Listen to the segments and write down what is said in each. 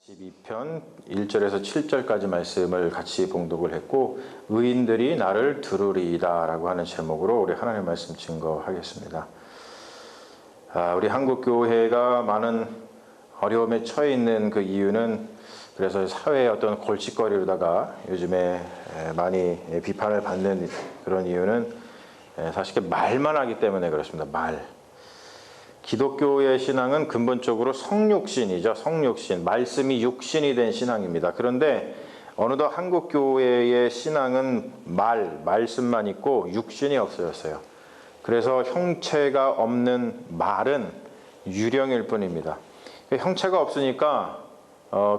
12편 1절에서 7절까지 말씀을 같이 봉독을 했고, 의인들이 나를 들으리이다 라고 하는 제목으로 우리 하나님의 말씀 증거하겠습니다. 우리 한국교회가 많은 어려움에 처해 있는 그 이유는, 그래서 사회의 어떤 골칫거리로다가 요즘에 많이 비판을 받는 그런 이유는 사실 말만 하기 때문에 그렇습니다. 기독교의 신앙은 근본적으로 성육신이죠. 성육신, 말씀이 육신이 된 신앙입니다. 그런데 어느덧 한국교회의 신앙은 말씀만 있고 육신이 없어졌어요. 그래서 형체가 없는 말은 유령일 뿐입니다. 형체가 없으니까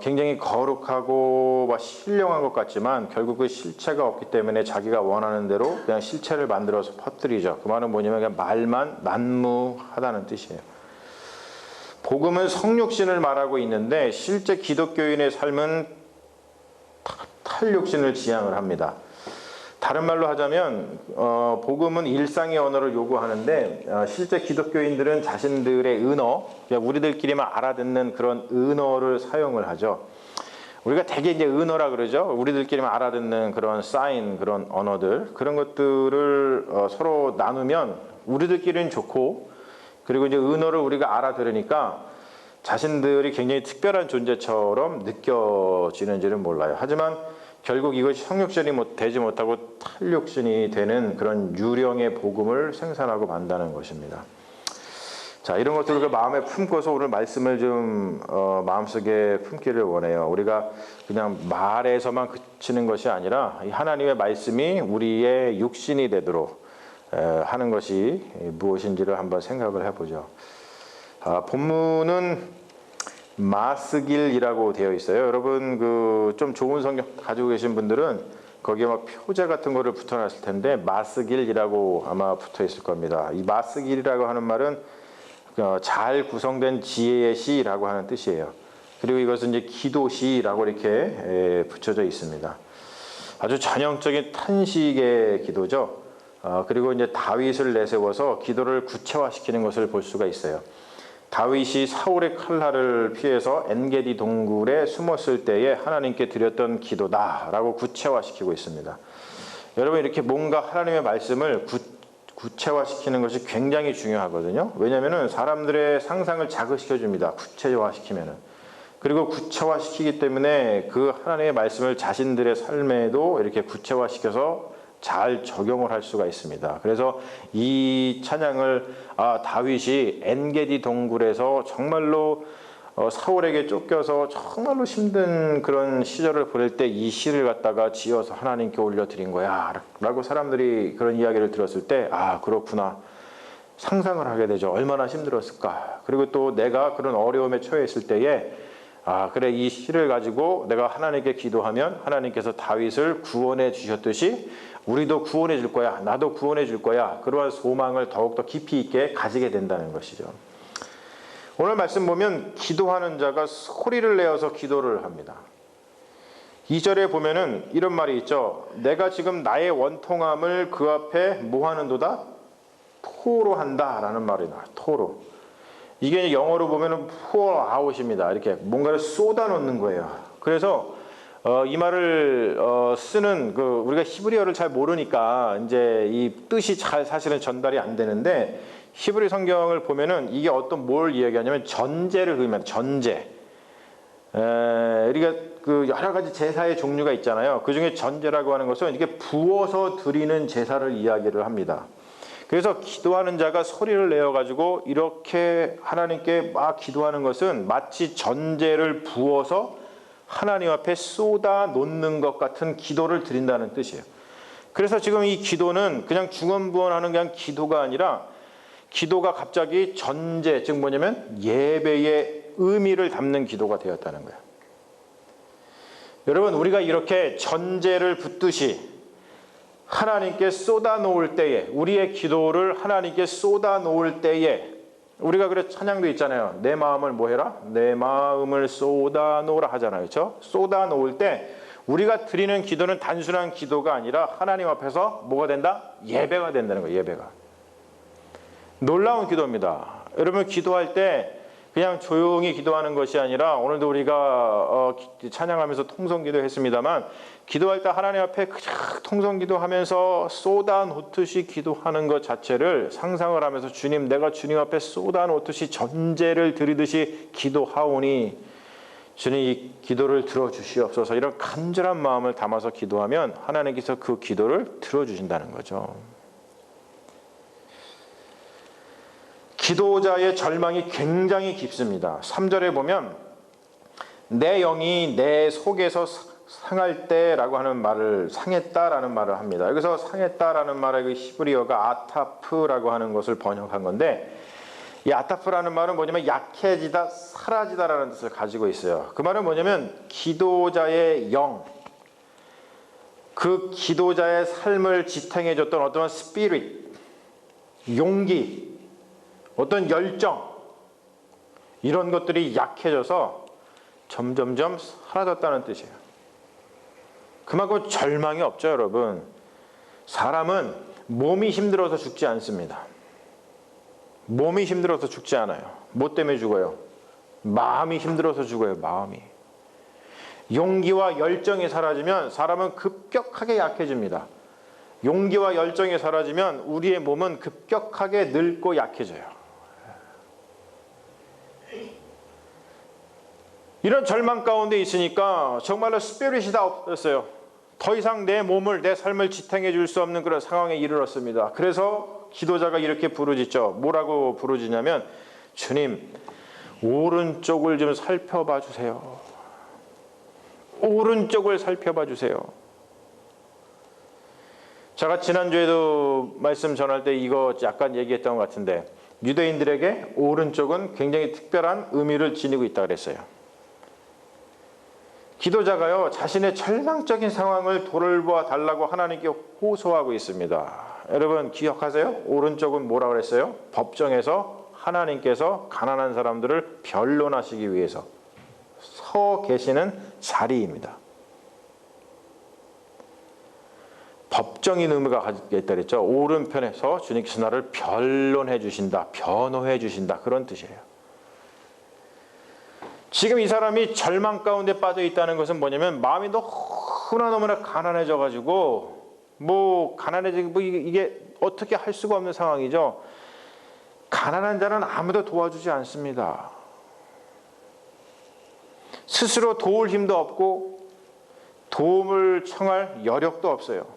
굉장히 거룩하고 신령한 것 같지만 결국 그 실체가 없기 때문에 자기가 원하는 대로 그냥 실체를 만들어서 퍼뜨리죠. 그 말은 뭐냐면 그냥 말만 난무하다는 뜻이에요. 복음은 성육신을 말하고 있는데 실제 기독교인의 삶은 탈육신을 지향을 합니다. 다른 말로 하자면 복음은 일상의 언어를 요구하는데 실제 기독교인들은 자신들의 언어, 그냥 우리들끼리만 알아듣는 그런 언어를 사용을 하죠. 우리가 대개 이제 언어라 그러죠. 우리들끼리만 알아듣는 그런 사인, 그런 언어들, 그런 것들을 서로 나누면 우리들끼리는 좋고, 그리고 이제 언어를 우리가 알아들으니까 자신들이 굉장히 특별한 존재처럼 느껴지는지는 몰라요. 하지만 결국 이것이 성육신이 되지 못하고 탈육신이 되는 그런 유령의 복음을 생산하고 만다는 것입니다. 자, 이런 것들을 마음에 품고서 오늘 말씀을 좀 마음속에 품기를 원해요. 우리가 그냥 말에서만 그치는 것이 아니라 하나님의 말씀이 우리의 육신이 되도록 하는 것이 무엇인지를 한번 생각을 해보죠. 본문은 마스길이라고 되어 있어요. 여러분 좀 좋은 성경 가지고 계신 분들은 거기에 막 표제 같은 거를 붙여놨을 텐데 마스길이라고 아마 붙어 있을 겁니다. 이 마스길이라고 하는 말은 잘 구성된 지혜의 시라고 하는 뜻이에요. 그리고 이것은 이제 기도시라고 이렇게 붙여져 있습니다. 아주 전형적인 탄식의 기도죠. 그리고 이제 다윗을 내세워서 기도를 구체화시키는 것을 볼 수가 있어요. 다윗이 사울의 칼날을 피해서 엔게디 동굴에 숨었을 때에 하나님께 드렸던 기도다라고 구체화시키고 있습니다. 여러분, 이렇게 뭔가 하나님의 말씀을 구체화시키는 것이 굉장히 중요하거든요. 왜냐하면 사람들의 상상을 자극시켜 줍니다. 구체화시키면은. 그리고 구체화시키기 때문에 그 하나님의 말씀을 자신들의 삶에도 이렇게 구체화시켜서 잘 적용을 할 수가 있습니다. 그래서 이 찬양을 다윗이 엔게디 동굴에서 정말로 사울에게 쫓겨서 정말로 힘든 그런 시절을 보낼 때 이 시를 갖다가 지어서 하나님께 올려드린 거야 라고 사람들이 그런 이야기를 들었을 때 그렇구나 상상을 하게 되죠. 얼마나 힘들었을까. 그리고 또 내가 그런 어려움에 처해 있을 때에 그래, 이 시를 가지고 내가 하나님께 기도하면 하나님께서 다윗을 구원해 주셨듯이 우리도 구원해 줄 거야, 나도 구원해 줄 거야, 그러한 소망을 더욱더 깊이 있게 가지게 된다는 것이죠. 오늘 말씀 보면 기도하는 자가 소리를 내어서 기도를 합니다. 2절에 보면은 이런 말이 있죠. 내가 지금 나의 원통함을 그 앞에 뭐 하는도다? 토로한다 라는 말이 나와요. 토로. 이게 영어로 보면은 pour out입니다. 이렇게 뭔가를 쏟아놓는 거예요. 그래서 이 말을 쓰는 우리가 히브리어를 잘 모르니까 이제 이 뜻이 잘 사실은 전달이 안 되는데, 히브리 성경을 보면은 이게 뭘 이야기하냐면 전제를 의미합니다. 전제. 우리가 여러 가지 제사의 종류가 있잖아요. 그 중에 전제라고 하는 것은 이렇게 부어서 드리는 제사를 이야기를 합니다. 그래서 기도하는 자가 소리를 내어가지고 이렇게 하나님께 막 기도하는 것은 마치 전제를 부어서 하나님 앞에 쏟아 놓는 것 같은 기도를 드린다는 뜻이에요. 그래서 지금 이 기도는 그냥 중언부언하는 그냥 기도가 아니라, 기도가 갑자기 전제, 즉 뭐냐면 예배의 의미를 담는 기도가 되었다는 거예요. 여러분, 우리가 이렇게 전제를 붓듯이 하나님께 쏟아 놓을 때에, 우리의 기도를 하나님께 쏟아 놓을 때에, 우리가 그래 찬양도 있잖아요. 내 마음을 뭐 해라? 내 마음을 쏟아 놓으라 하잖아요. 그렇죠? 쏟아 놓을 때 우리가 드리는 기도는 단순한 기도가 아니라 하나님 앞에서 뭐가 된다? 예배가 된다는 거예요. 예배가. 놀라운 기도입니다. 여러분, 기도할 때 그냥 조용히 기도하는 것이 아니라 오늘도 우리가 찬양하면서 통성기도 했습니다만 기도할 때 하나님 앞에 그냥 통성기도하면서 쏟아놓듯이 기도하는 것 자체를 상상을 하면서 주님, 내가 주님 앞에 쏟아놓듯이 전제를 드리듯이 기도하오니 주님 이 기도를 들어주시옵소서, 이런 간절한 마음을 담아서 기도하면 하나님께서 그 기도를 들어주신다는 거죠. 기도자의 절망이 굉장히 깊습니다. 3절에 보면 내 영이 내 속에서 상할 때라고 하는 말을, 상했다라는 말을 합니다. 여기서 상했다라는 말의 그 히브리어가 아타프라고 하는 것을 번역한 건데, 이 아타프라는 말은 뭐냐면 약해지다, 사라지다라는 뜻을 가지고 있어요. 그 말은 뭐냐면 기도자의 영, 그 기도자의 삶을 지탱해 줬던 어떤 스피릿, 용기, 어떤 열정, 이런 것들이 약해져서 점점점 사라졌다는 뜻이에요. 그만큼 절망이 없죠, 여러분. 사람은 몸이 힘들어서 죽지 않습니다. 몸이 힘들어서 죽지 않아요. 뭐 때문에 죽어요? 마음이 힘들어서 죽어요, 마음이. 용기와 열정이 사라지면 사람은 급격하게 약해집니다. 용기와 열정이 사라지면 우리의 몸은 급격하게 늙고 약해져요. 이런 절망 가운데 있으니까 정말로 스피릿이 다 없었어요. 더 이상 내 몸을, 내 삶을 지탱해 줄 수 없는 그런 상황에 이르렀습니다. 그래서 기도자가 이렇게 부르짖죠. 뭐라고 부르짖냐면, 주님, 오른쪽을 좀 살펴봐 주세요. 오른쪽을 살펴봐 주세요. 제가 지난주에도 말씀 전할 때 이거 약간 얘기했던 것 같은데, 유대인들에게 오른쪽은 굉장히 특별한 의미를 지니고 있다고 그랬어요. 기도자가요, 자신의 절망적인 상황을 돌보아 달라고 하나님께 호소하고 있습니다. 여러분 기억하세요? 오른쪽은 뭐라고 그랬어요? 법정에서 하나님께서 가난한 사람들을 변론하시기 위해서 서 계시는 자리입니다. 법정인 의미가 가지고 있다 그랬죠. 오른편에서 주님께서 나를 변론해 주신다, 변호해 주신다, 그런 뜻이에요. 지금 이 사람이 절망 가운데 빠져 있다는 것은 뭐냐면 마음이 너무나 가난해져 가지고 가난해지고 이게 어떻게 할 수가 없는 상황이죠. 가난한 자는 아무도 도와주지 않습니다. 스스로 도울 힘도 없고 도움을 청할 여력도 없어요.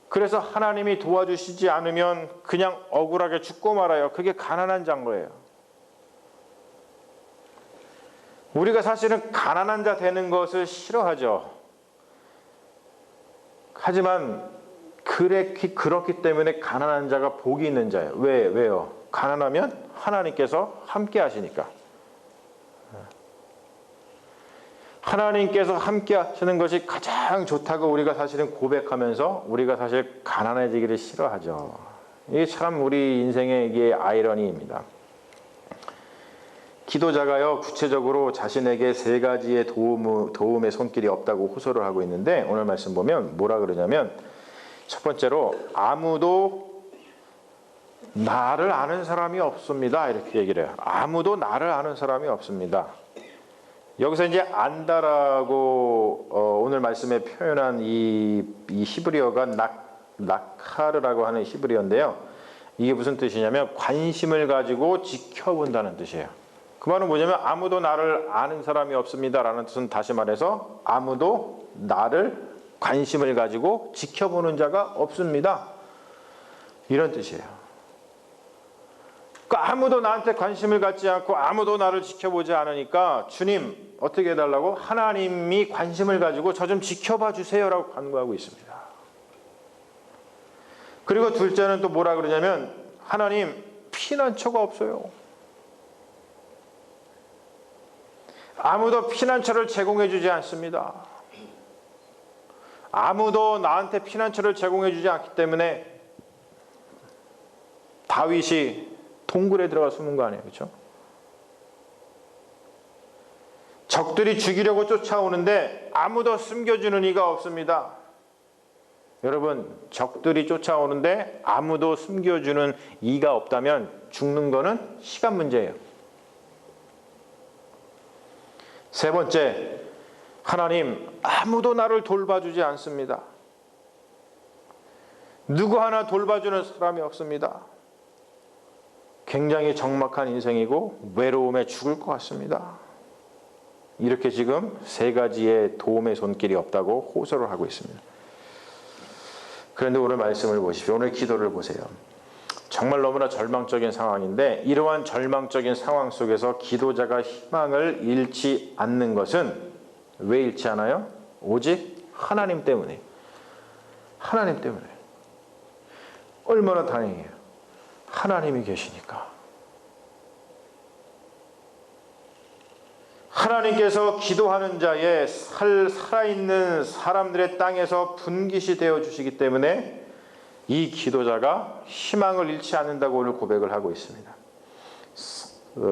그래서 하나님이 도와주시지 않으면 그냥 억울하게 죽고 말아요. 그게 가난한 자인 거예요. 우리가 사실은 가난한 자 되는 것을 싫어하죠. 하지만 그렇기 때문에 가난한 자가 복이 있는 자예요. 왜요? 가난하면 하나님께서 함께 하시니까. 하나님께서 함께 하시는 것이 가장 좋다고 우리가 사실은 고백하면서 우리가 사실 가난해지기를 싫어하죠. 이게 참 우리 인생의 이게 아이러니입니다. 기도자가요, 구체적으로 자신에게 세 가지의 도움의 손길이 없다고 호소를 하고 있는데, 오늘 말씀 보면 뭐라 그러냐면, 첫 번째로 아무도 나를 아는 사람이 없습니다, 이렇게 얘기를 해요. 아무도 나를 아는 사람이 없습니다. 여기서 이제 안다라고 오늘 말씀에 표현한 이 히브리어가 나카르라고 하는 히브리어인데요. 이게 무슨 뜻이냐면 관심을 가지고 지켜본다는 뜻이에요. 그 말은 뭐냐면 아무도 나를 아는 사람이 없습니다라는 뜻은, 다시 말해서 아무도 나를 관심을 가지고 지켜보는 자가 없습니다, 이런 뜻이에요. 그러니까 아무도 나한테 관심을 갖지 않고 아무도 나를 지켜보지 않으니까 주님 어떻게 해달라고? 하나님이 관심을 가지고 저 좀 지켜봐 주세요라고 간구하고 있습니다. 그리고 둘째는 또 뭐라 그러냐면, 하나님 피난처가 없어요. 아무도 피난처를 제공해 주지 않습니다. 아무도 나한테 피난처를 제공해 주지 않기 때문에 다윗이 동굴에 들어가 숨은 거 아니에요, 그렇죠? 적들이 죽이려고 쫓아오는데 아무도 숨겨주는 이가 없습니다. 여러분, 적들이 쫓아오는데 아무도 숨겨주는 이가 없다면 죽는 거는 시간 문제예요. 세 번째, 하나님, 아무도 나를 돌봐주지 않습니다. 누구 하나 돌봐주는 사람이 없습니다. 굉장히 적막한 인생이고 외로움에 죽을 것 같습니다. 이렇게 지금 세 가지의 도움의 손길이 없다고 호소를 하고 있습니다. 그런데 오늘 말씀을 보십시오. 오늘 기도를 보세요. 정말 너무나 절망적인 상황인데 이러한 절망적인 상황 속에서 기도자가 희망을 잃지 않는 것은 왜 잃지 않아요? 오직 하나님 때문에. 하나님 때문에. 얼마나 다행이에요. 하나님이 계시니까. 하나님께서 기도하는 자의 살아있는 사람들의 땅에서 분깃이 되어주시기 때문에 이 기도자가 희망을 잃지 않는다고 오늘 고백을 하고 있습니다.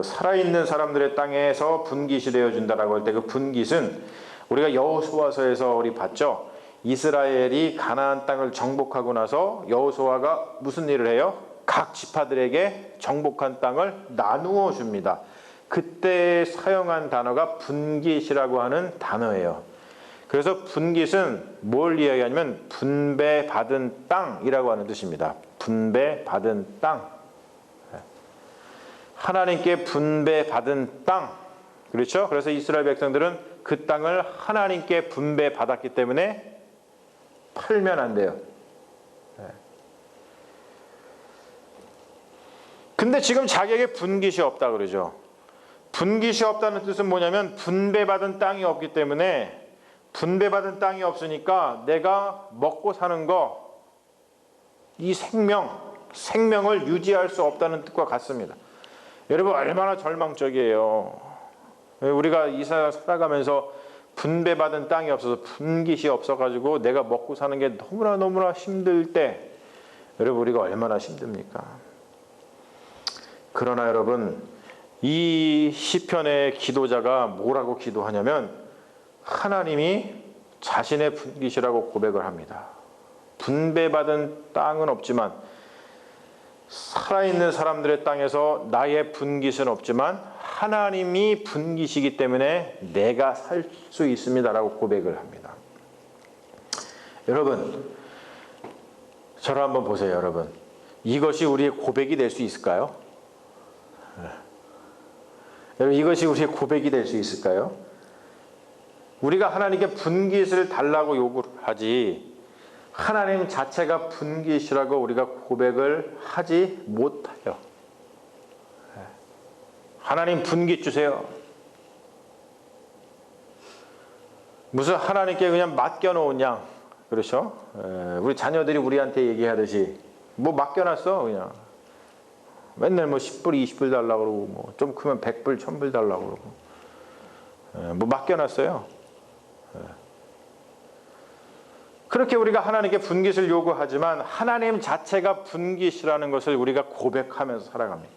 살아있는 사람들의 땅에서 분깃이 되어준다라고 할 때 그 분깃은 우리가 여호수아서에서 우리 봤죠. 이스라엘이 가나안 땅을 정복하고 나서 여호수아가 무슨 일을 해요? 각 지파들에게 정복한 땅을 나누어 줍니다. 그때 사용한 단어가 분깃이라고 하는 단어예요. 그래서 분깃은 뭘 이야기하냐면 분배받은 땅이라고 하는 뜻입니다. 분배받은 땅. 하나님께 분배받은 땅. 그렇죠? 그래서 이스라엘 백성들은 그 땅을 하나님께 분배받았기 때문에 팔면 안 돼요. 근데 지금 자기에게 분깃이 없다 그러죠. 분깃이 없다는 뜻은 뭐냐면 분배받은 땅이 없기 때문에 분배받은 땅이 없으니까 내가 먹고 사는 거, 이 생명을 유지할 수 없다는 뜻과 같습니다. 여러분 얼마나 절망적이에요. 우리가 이 세상 살아가면서 분배받은 땅이 없어서 분깃이 없어가지고 내가 먹고 사는 게 너무나 힘들 때 여러분 우리가 얼마나 힘듭니까? 그러나 여러분 이 시편의 기도자가 뭐라고 기도하냐면 하나님이 자신의 분깃이라고 고백을 합니다. 분배받은 땅은 없지만 살아있는 사람들의 땅에서 나의 분깃은 없지만 하나님이 분깃이기 때문에 내가 살 수 있습니다라고 고백을 합니다. 여러분 저를 한번 보세요. 여러분 이것이 우리의 고백이 될 수 있을까요? 여러분 이것이 우리의 고백이 될 수 있을까요? 우리가 하나님께 분깃을 달라고 요구를 하지 하나님 자체가 분깃이라고 우리가 고백을 하지 못해요. 하나님 분깃 주세요. 무슨 하나님께 그냥 맡겨놓은 양, 그렇죠? 우리 자녀들이 우리한테 얘기하듯이 뭐 맡겨놨어 그냥. 맨날 뭐 10불 20불 달라고 그러고 뭐 좀 크면 100불 1000불 달라고 그러고 뭐 맡겨놨어요. 그렇게 우리가 하나님께 분깃을 요구하지만 하나님 자체가 분깃이라는 것을 우리가 고백하면서 살아갑니다.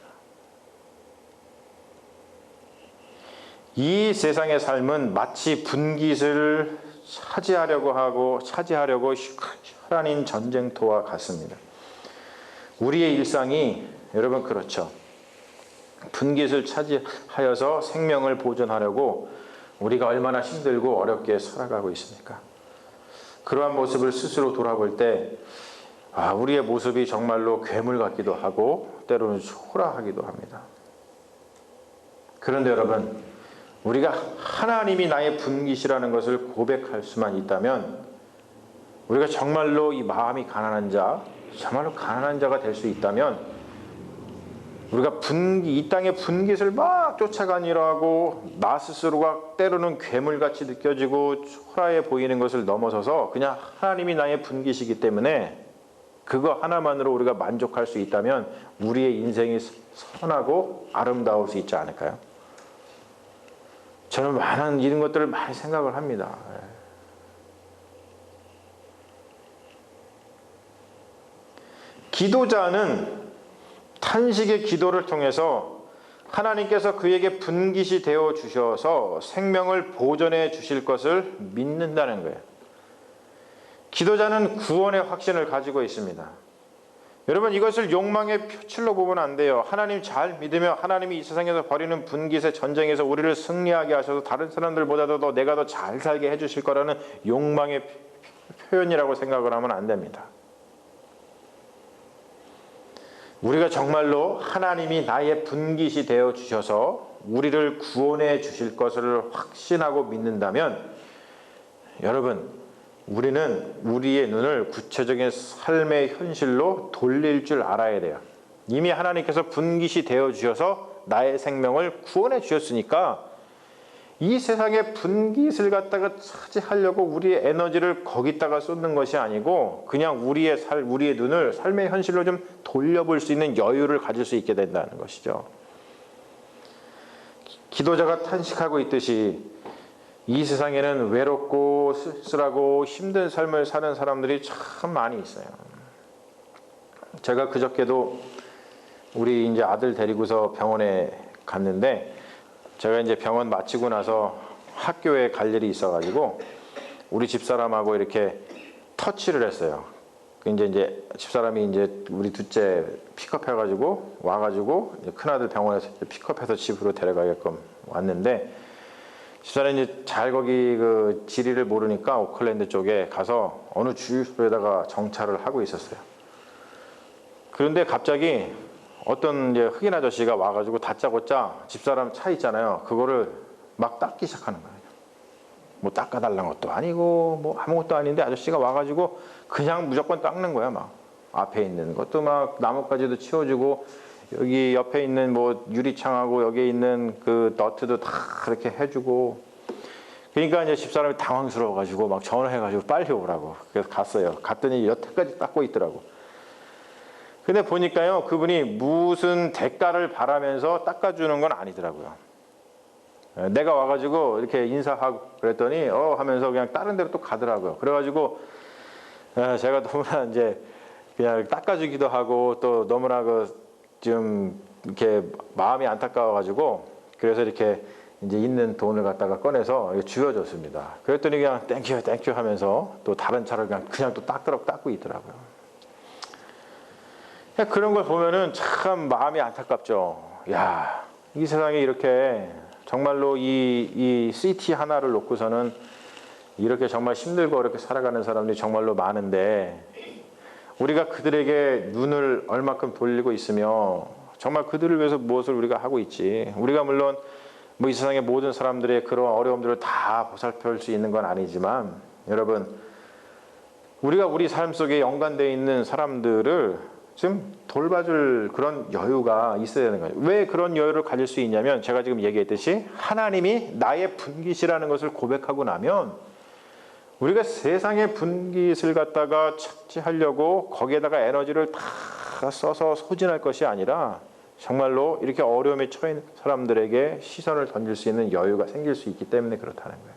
이 세상의 삶은 마치 분깃을 차지하려고 혈안인 전쟁터와 같습니다. 우리의 일상이 여러분 그렇죠. 분깃을 차지하여서 생명을 보존하려고 우리가 얼마나 힘들고 어렵게 살아가고 있습니까? 그러한 모습을 스스로 돌아볼 때 우리의 모습이 정말로 괴물 같기도 하고 때로는 초라하기도 합니다. 그런데 여러분 우리가 하나님이 나의 분깃이라는 것을 고백할 수만 있다면 우리가 정말로 이 마음이 가난한 자, 정말로 가난한 자가 될 수 있다면 우리가 이 땅의 분깃을 막 쫓아가니라고 나 스스로가 때로는 괴물같이 느껴지고 초라해 보이는 것을 넘어서서 그냥 하나님이 나의 분깃이기 때문에 그거 하나만으로 우리가 만족할 수 있다면 우리의 인생이 선하고 아름다울 수 있지 않을까요? 저는 많은 이런 것들을 많이 생각을 합니다. 기도자는 탄식의 기도를 통해서 하나님께서 그에게 분깃이 되어 주셔서 생명을 보존해 주실 것을 믿는다는 거예요. 기도자는 구원의 확신을 가지고 있습니다. 여러분, 이것을 욕망의 표출로 보면 안 돼요. 하나님 잘 믿으며 하나님이 이 세상에서 벌이는 분깃의 전쟁에서 우리를 승리하게 하셔서 다른 사람들보다도 더 내가 더 잘 살게 해주실 거라는 욕망의 표현이라고 생각을 하면 안 됩니다. 우리가 정말로 하나님이 나의 분깃이 되어 주셔서 우리를 구원해 주실 것을 확신하고 믿는다면, 여러분, 우리는 우리의 눈을 구체적인 삶의 현실로 돌릴 줄 알아야 돼요. 이미 하나님께서 분깃이 되어 주셔서 나의 생명을 구원해 주셨으니까 이 세상의 분깃을 갖다가 차지하려고 우리의 에너지를 거기다가 쏟는 것이 아니고 그냥 우리의 눈을 삶의 현실로 좀 돌려볼 수 있는 여유를 가질 수 있게 된다는 것이죠. 기도자가 탄식하고 있듯이 이 세상에는 외롭고 쓸쓸하고 힘든 삶을 사는 사람들이 참 많이 있어요. 제가 그저께도 우리 이제 아들 데리고서 병원에 갔는데, 제가 이제 병원 마치고 나서 학교에 갈 일이 있어가지고 우리 집사람하고 이렇게 터치를 했어요. 이제 집사람이 이제 우리 둘째 픽업해가지고 와가지고 큰아들 병원에서 픽업해서 집으로 데려가게끔 왔는데, 집사람이 이제 잘 거기 그 지리를 모르니까 오클랜드 쪽에 가서 어느 주유소에다가 정차를 하고 있었어요. 그런데 갑자기 어떤 이제 흑인 아저씨가 와가지고 다짜고짜 집사람 차 있잖아요. 그거를 막 닦기 시작하는 거예요. 뭐 닦아달라는 것도 아니고 뭐 아무것도 아닌데 아저씨가 와가지고 그냥 무조건 닦는 거야. 막 앞에 있는 것도 막 나뭇가지도 치워주고, 여기 옆에 있는 뭐 유리창하고 여기에 있는 그 너트도 다 그렇게 해주고. 그러니까 이제 집사람이 당황스러워가지고 막 전화해가지고 빨리 오라고. 그래서 갔어요. 갔더니 여태까지 닦고 있더라고. 근데 보니까요, 그분이 무슨 대가를 바라면서 닦아주는 건 아니더라고요. 내가 와가지고 이렇게 인사하고 그랬더니 하면서 그냥 다른 데로 또 가더라고요. 그래가지고 제가 너무나 이제 그냥 닦아주기도 하고 또 너무나 좀 이렇게 마음이 안타까워가지고, 그래서 이렇게 이제 있는 돈을 갖다가 꺼내서 쥐어줬습니다. 그랬더니 그냥 땡큐 하면서 또 다른 차를 그냥 또 닦고 있더라고요. 그런 걸 보면은 참 마음이 안타깝죠. 야, 이 세상에 이렇게 정말로 이 시티 하나를 놓고서는 이렇게 정말 힘들고 어렵게 살아가는 사람들이 정말로 많은데, 우리가 그들에게 눈을 얼마큼 돌리고 있으며 정말 그들을 위해서 무엇을 우리가 하고 있지. 우리가 물론 뭐 이 세상의 모든 사람들의 그런 어려움들을 다 보살펴볼 수 있는 건 아니지만, 여러분, 우리가 우리 삶 속에 연관되어 있는 사람들을 지금 돌봐줄 그런 여유가 있어야 되는 거예요. 왜 그런 여유를 가질 수 있냐면, 제가 지금 얘기했듯이 하나님이 나의 분깃이라는 것을 고백하고 나면, 우리가 세상의 분깃을 갖다가 착지하려고 거기에다가 에너지를 다 써서 소진할 것이 아니라 정말로 이렇게 어려움에 처해 있는 사람들에게 시선을 던질 수 있는 여유가 생길 수 있기 때문에 그렇다는 거예요.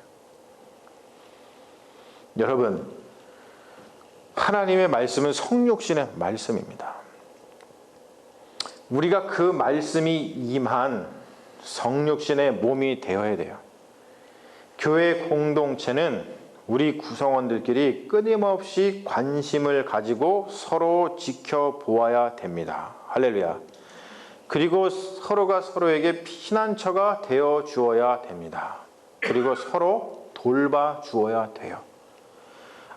여러분, 하나님의 말씀은 성육신의 말씀입니다. 우리가 그 말씀이 임한 성육신의 몸이 되어야 돼요. 교회 공동체는 우리 구성원들끼리 끊임없이 관심을 가지고 서로 지켜보아야 됩니다. 할렐루야. 그리고 서로가 서로에게 피난처가 되어 주어야 됩니다. 그리고 서로 돌봐 주어야 돼요.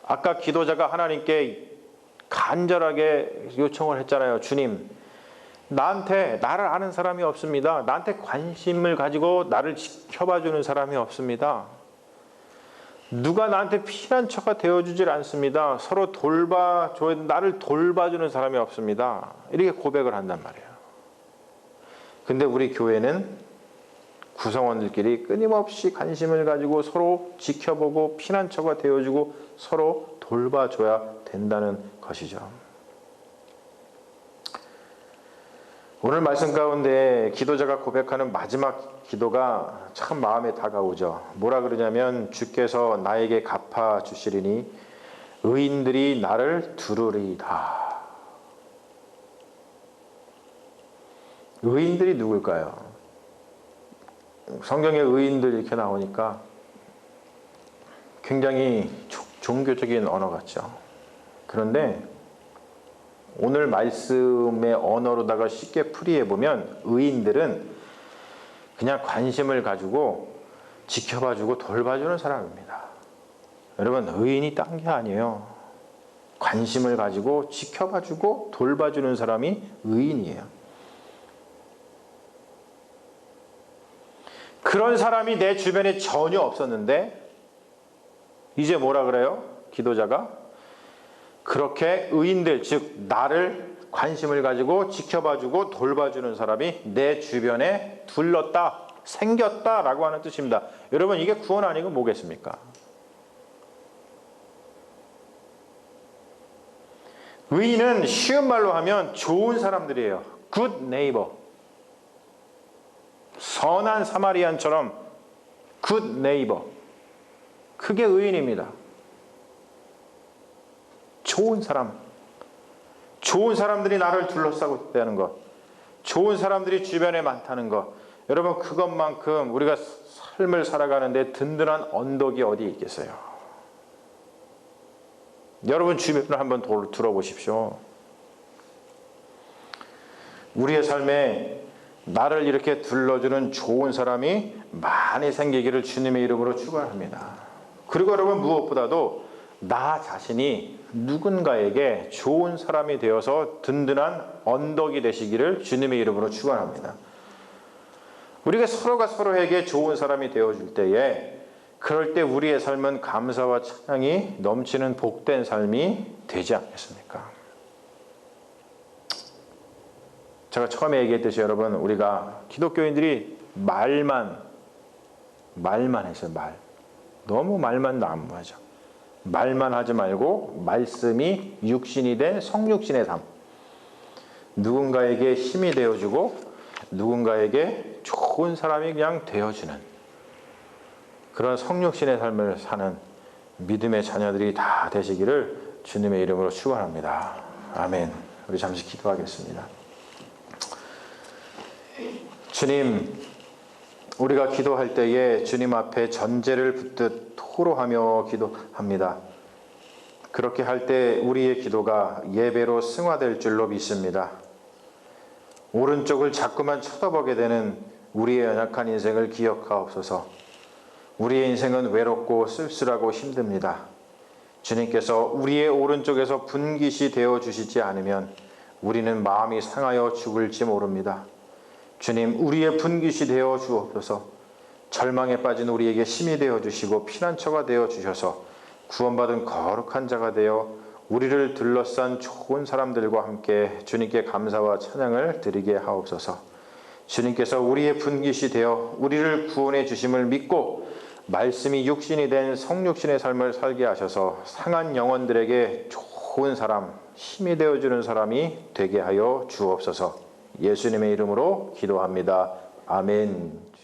아까 기도자가 하나님께 간절하게 요청을 했잖아요. 주님, 나를 아는 사람이 없습니다. 나한테 관심을 가지고 나를 지켜봐 주는 사람이 없습니다. 누가 나한테 피난처가 되어주질 않습니다. 서로 나를 돌봐주는 사람이 없습니다. 이렇게 고백을 한단 말이에요. 근데 우리 교회는 구성원들끼리 끊임없이 관심을 가지고 서로 지켜보고 피난처가 되어주고 서로 돌봐줘야 된다는 것이죠. 오늘 말씀 가운데 기도자가 고백하는 마지막 기도가 참 마음에 다가오죠. 뭐라 그러냐면, 주께서 나에게 갚아 주시리니 의인들이 나를 두루리이다. 의인들이 누굴까요? 성경에 의인들 이렇게 나오니까 굉장히 종교적인 언어 같죠. 그런데 오늘 말씀의 언어로다가 쉽게 풀이해보면 의인들은 그냥 관심을 가지고 지켜봐주고 돌봐주는 사람입니다. 여러분, 의인이 딴 게 아니에요. 관심을 가지고 지켜봐주고 돌봐주는 사람이 의인이에요. 그런 사람이 내 주변에 전혀 없었는데 이제 뭐라 그래요? 기도자가 그렇게 의인들, 즉 나를 관심을 가지고 지켜봐주고 돌봐주는 사람이 내 주변에 둘렀다, 생겼다라고 하는 뜻입니다. 여러분, 이게 구원 아니고 뭐겠습니까? 의인은 쉬운 말로 하면 좋은 사람들이에요. good neighbor. 선한 사마리안처럼 good neighbor. 그게 의인입니다. 좋은 사람. 좋은 사람들이 나를 둘러싸고 있다는 것. 좋은 사람들이 주변에 많다는 것. 여러분, 그것만큼 우리가 삶을 살아가는데 든든한 언덕이 어디 있겠어요? 여러분 주변을 한번 둘러보십시오. 우리의 삶에 나를 이렇게 둘러주는 좋은 사람이 많이 생기기를 주님의 이름으로 축원합니다. 그리고 여러분, 무엇보다도 나 자신이 누군가에게 좋은 사람이 되어서 든든한 언덕이 되시기를 주님의 이름으로 축원합니다. 우리가 서로가 서로에게 좋은 사람이 되어줄 때에 그럴 때 우리의 삶은 감사와 찬양이 넘치는 복된 삶이 되지 않겠습니까? 제가 처음에 얘기했듯이 여러분, 우리가 기독교인들이 말만 해서 너무 말만 난무하죠. 말만 하지 말고 말씀이 육신이 된 성육신의 삶. 누군가에게 힘이 되어주고 누군가에게 좋은 사람이 그냥 되어주는 그런 성육신의 삶을 사는 믿음의 자녀들이 다 되시기를 주님의 이름으로 축원합니다. 아멘. 우리 잠시 기도하겠습니다. 주님, 우리가 기도할 때에 주님 앞에 전제를 붙듯 토로하며 기도합니다. 그렇게 할 때 우리의 기도가 예배로 승화될 줄로 믿습니다. 오른쪽을 자꾸만 쳐다보게 되는 우리의 연약한 인생을 기억하옵소서. 우리의 인생은 외롭고 쓸쓸하고 힘듭니다. 주님께서 우리의 오른쪽에서 분깃이 되어 주시지 않으면 우리는 마음이 상하여 죽을지 모릅니다. 주님, 우리의 분깃이 되어 주옵소서. 절망에 빠진 우리에게 힘이 되어 주시고 피난처가 되어 주셔서 구원받은 거룩한 자가 되어 우리를 둘러싼 좋은 사람들과 함께 주님께 감사와 찬양을 드리게 하옵소서. 주님께서 우리의 분깃이 되어 우리를 구원해 주심을 믿고 말씀이 육신이 된 성육신의 삶을 살게 하셔서 상한 영혼들에게 좋은 사람, 힘이 되어주는 사람이 되게 하여 주옵소서. 예수님의 이름으로 기도합니다. 아멘.